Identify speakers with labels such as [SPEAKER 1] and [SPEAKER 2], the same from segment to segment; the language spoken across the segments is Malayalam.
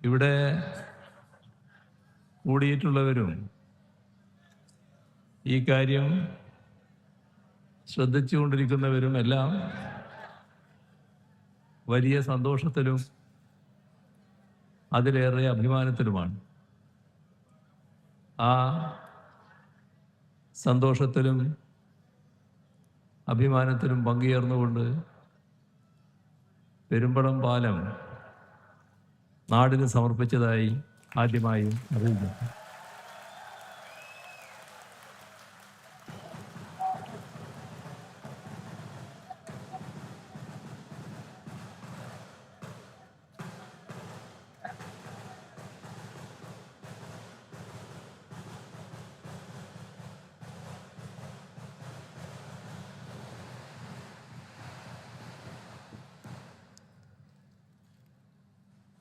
[SPEAKER 1] ഇവിടെ കൂടിയിട്ടുള്ളവരും ഈ കാര്യം ശ്രദ്ധിച്ചുകൊണ്ടിരിക്കുന്നവരും എല്ലാം വലിയ സന്തോഷത്തിലും അതിലേറെ അഭിമാനത്തിലുമാണ്. ആ സന്തോഷത്തിലും അഭിമാനത്തിലും പങ്കുചേർന്നുകൊണ്ട് പെരുമ്പളം പാലം നാടിന് സമർപ്പിച്ചതായി ആദ്യമായും അറിയിക്കുന്നു.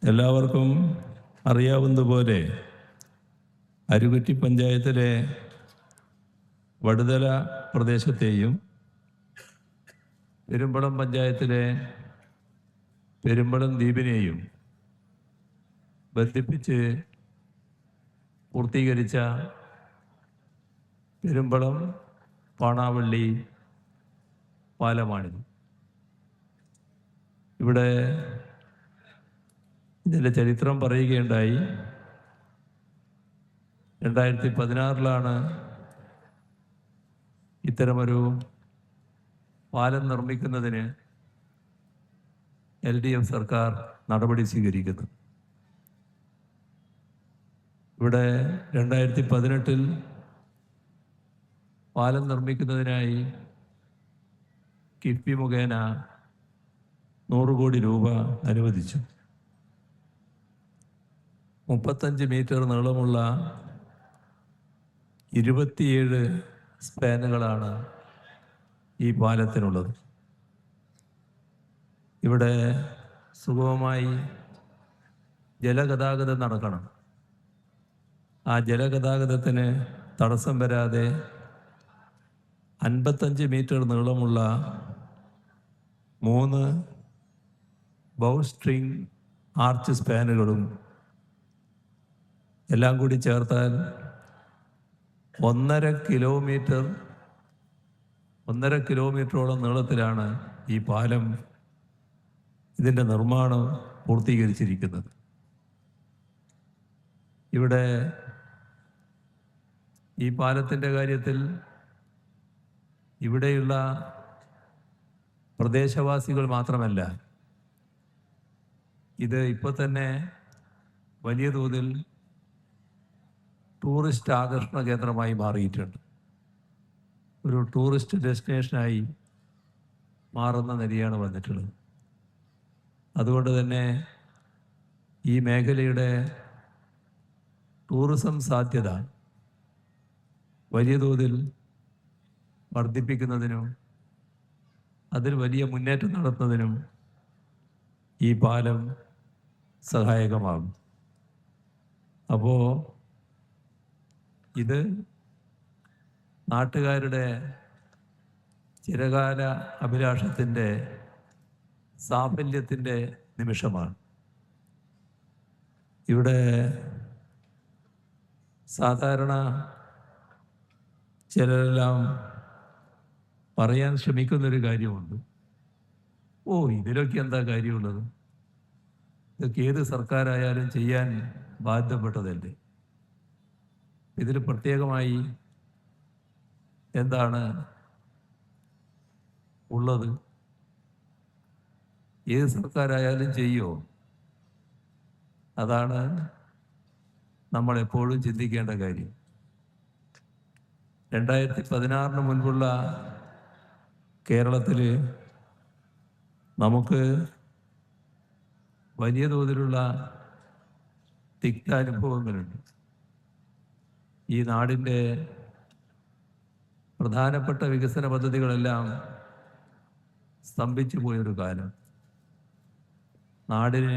[SPEAKER 1] എല്ലാവർക്കും അറിയാവുന്നതുപോലെ അരുകുറ്റി പഞ്ചായത്തിലെ വടുതല പ്രദേശത്തെയും പെരുമ്പളം പഞ്ചായത്തിലെ പെരുമ്പളം ദ്വീപിനെയും ബന്ധിപ്പിച്ച് പൂർത്തീകരിച്ച പെരുമ്പളം പാണാവള്ളി പാലമാണിത്. ഇവിടെ ഇതിൻ്റെ ചരിത്രം പറയുകയുണ്ടായി. 2016 ഇത്തരമൊരു പാലം നിർമ്മിക്കുന്നതിന് LDF സർക്കാർ നടപടി സ്വീകരിക്കുന്നു. ഇവിടെ 2018 പാലം നിർമ്മിക്കുന്നതിനായി കിഫ്ബി മുഖേന 100 കോടി രൂപ അനുവദിച്ചു. 35 മീറ്റർ നീളമുള്ള 27 സ്പാനുകളാണ് ഈ പാലത്തിനുള്ളത്. ഇവിടെ സുഗമമായി ജലഗതാഗതം നടക്കണം. ആ ജലഗതാഗതത്തിന് തടസ്സം വരാതെ 55 മീറ്റർ നീളമുള്ള 3 ബൗ സ്ട്രിങ് ആർച്ച് സ്പാനുകളും എല്ലാം കൂടി ചേർത്താൽ 1.5 കിലോമീറ്ററോളം നീളത്തിലാണ് ഈ പാലം ഇതിൻ്റെ നിർമ്മാണം പൂർത്തീകരിച്ചിരിക്കുന്നത്. ഇവിടെ ഈ പാലത്തിൻ്റെ കാര്യത്തിൽ ഇവിടെയുള്ള പ്രദേശവാസികൾ മാത്രമല്ല, ഇത് ഇപ്പോൾ തന്നെ വലിയ തോതിൽ ടൂറിസ്റ്റ് ആകർഷണ കേന്ദ്രമായി മാറിയിട്ടുണ്ട്. ഒരു ടൂറിസ്റ്റ് ഡെസ്റ്റിനേഷനായി മാറുന്ന നിലയാണ് വന്നിട്ടുള്ളത്. അതുകൊണ്ട് തന്നെ ഈ മേഖലയുടെ ടൂറിസം സാധ്യത വലിയ തോതിൽ വർദ്ധിപ്പിക്കുന്നതിനും അതിൽ വലിയ മുന്നേറ്റം നടത്തുന്നതിനും ഈ പാലം സഹായകമാകും. അപ്പോൾ ഇത് നാട്ടുകാരുടെ ചിരകാല അഭിലാഷത്തിൻ്റെ സാഫല്യത്തിൻ്റെ നിമിഷമാണ്. ഇവിടെ സാധാരണ ചിലരെല്ലാം പറയാൻ ശ്രമിക്കുന്നൊരു കാര്യമുണ്ട്. ഇതിലൊക്കെ എന്താ കാര്യമുള്ളത്? ഇതൊക്കെ ഏത് സർക്കാരായാലും ചെയ്യാൻ ബാധ്യപ്പെട്ടതല്ലേ? ഇതിൽ പ്രത്യേകമായി എന്താണ് ഉള്ളത്? ഏത് സർക്കാരായാലും ചെയ്യുമോ? അതാണ് നമ്മളെപ്പോഴും ചിന്തിക്കേണ്ട കാര്യം. 2016 മുൻപുള്ള കേരളത്തിൽ നമുക്ക് വലിയ തോതിലുള്ള തിക്താനുഭവങ്ങളുണ്ട്. ഈ നാടിൻ്റെ പ്രധാനപ്പെട്ട വികസന പദ്ധതികളെല്ലാം സ്തംഭിച്ചു പോയൊരു കാലം. നാടിന്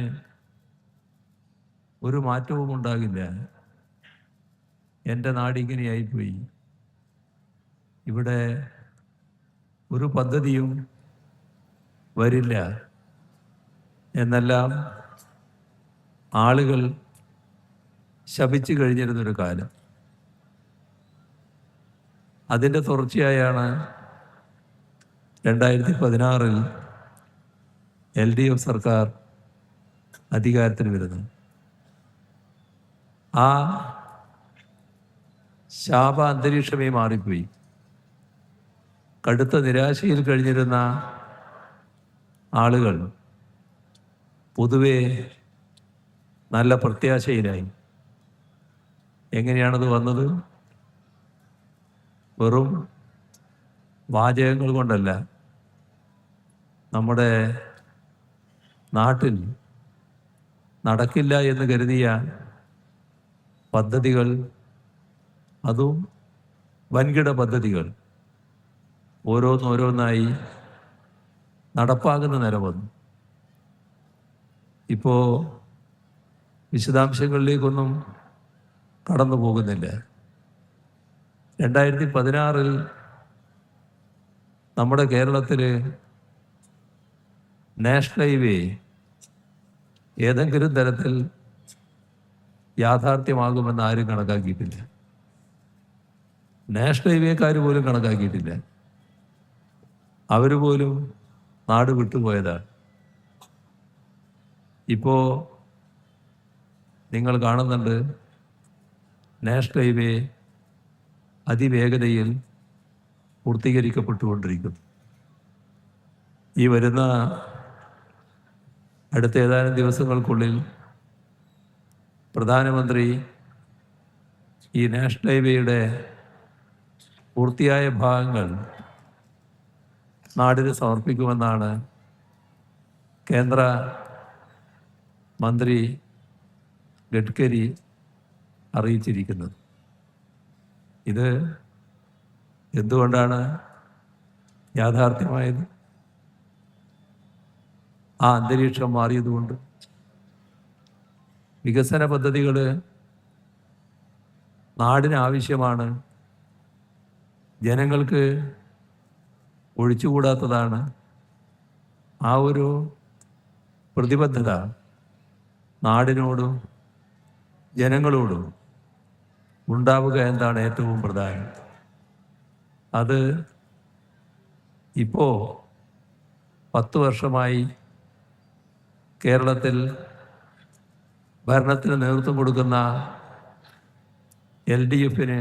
[SPEAKER 1] ഒരു മാറ്റവും ഉണ്ടാകില്ല. എൻ്റെ നാടിങ്ങനെയായിപ്പോയി, ഇവിടെ ഒരു പദ്ധതിയും വരില്ല എന്നെല്ലാം ആളുകൾ ശപിച്ചു കഴിഞ്ഞിരുന്നൊരു കാലം. അതിൻ്റെ തുടർച്ചയായാണ് 2016 LDF സർക്കാർ അധികാരത്തിൽ വരുന്നത്. ആ ശാപ അന്തരീക്ഷമേ മാറിപ്പോയി. കടുത്ത നിരാശയിൽ കഴിഞ്ഞിരുന്ന ആളുകൾ പൊതുവെ നല്ല പ്രത്യാശയിലായി. എങ്ങനെയാണത് വന്നത്? വെറും വാചകങ്ങൾ കൊണ്ടല്ല. നമ്മുടെ നാട്ടിൽ നടക്കില്ല എന്ന് കരുതിയ പദ്ധതികൾ, അതും വൻകിട പദ്ധതികൾ ഓരോന്നോരോന്നായി നടപ്പാകുന്ന നില വന്നു. ഇപ്പോൾ വിശദാംശങ്ങളിലേക്കൊന്നും കടന്നു പോകുന്നില്ല. 2016 നമ്മുടെ കേരളത്തിൽ നാഷണൽ ഹൈവേ ഏതെങ്കിലും തരത്തിൽ യാഥാർത്ഥ്യമാകുമെന്ന് ആരും കണക്കാക്കിയിട്ടില്ല. നാഷണൽ ഹൈവേക്കാർ പോലും കണക്കാക്കിയിട്ടില്ല. അവർ പോലും നാട് വിട്ടുപോയതാണ്. ഇപ്പോൾ നിങ്ങൾ കാണുന്നുണ്ട്, നാഷണൽ ഹൈവേ അതിവേഗതയിൽ പൂർത്തീകരിക്കപ്പെട്ടുകൊണ്ടിരിക്കുന്നു. ഈ വരുന്ന അടുത്ത ഏതാനും ദിവസങ്ങൾക്കുള്ളിൽ പ്രധാനമന്ത്രി ഈ നാഷണൽ ഹൈവേയുടെ പൂർത്തിയായ ഭാഗങ്ങൾ നാടിന് സമർപ്പിക്കുമെന്നാണ് കേന്ദ്ര മന്ത്രി ഗഡ്കരി അറിയിച്ചിരിക്കുന്നത്. ഇത് എന്തുകൊണ്ടാണ് യാഥാർത്ഥ്യമായത്? ആ അന്തരീക്ഷം മാറിയതുകൊണ്ട്. വികസന പദ്ധതികൾ നാടിന് ആവശ്യമാണ്, ജനങ്ങൾക്ക് ഒഴിച്ചുകൂടാത്തതാണ്. ആ ഒരു പ്രതിബദ്ധത നാടിനോടും ജനങ്ങളോടും ഉണ്ടാവുക എന്താണ് ഏറ്റവും പ്രധാനം. അത് ഇപ്പോൾ 10 വർഷമായി കേരളത്തിൽ ഭരണത്തിന് നേതൃത്വം കൊടുക്കുന്ന LDFന്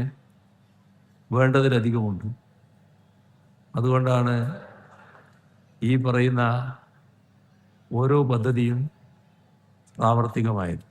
[SPEAKER 1] വേണ്ടതിലധികമുണ്ട്. അതുകൊണ്ടാണ് ഈ പറയുന്ന ഓരോ പദ്ധതിയും പ്രാവർത്തികമായത്.